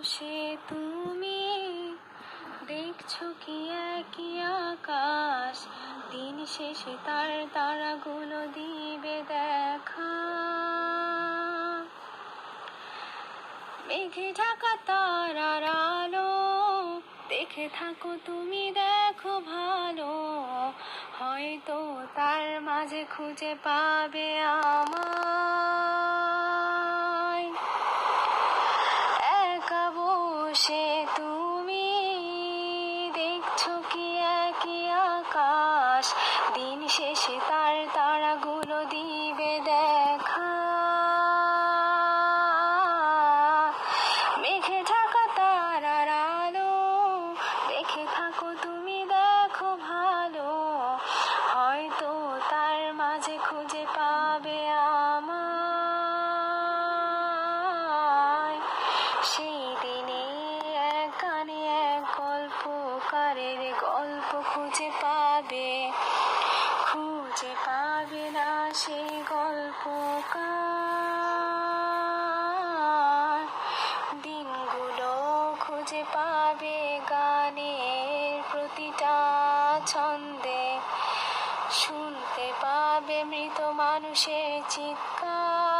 বসে তুমি দেখছো কি একই আকাশ, দিন শেষে তার তারাগুলো দিবে দেখা। মেঘে ঢাকা তারার আলো দেখে থাকো তুমি, দেখো ভালো, হয়তো তার মাঝে খুঁজে পাবে আমায়। একা বসে তুমি দেখছো কি একই আকাশ, দিন শেষে তার তারাগুলো দিবে দেখা। মেঘে ঢাকা তারার আলো দেখে থাকো তুমি, দেখো ভালো, হয়তো তার মাঝে খুঁজে পাবে আমায়। সেই দিনে এক গানে এক গল্পকারের গল্প খুঁজে পাবে, খুঁজে পাবে না সেই গল্পকার। দিনগুলো খুঁজে পাবে গানের প্রতিটা ছন্দে, শুনতে পাবে মৃত মানুষের চিৎকার।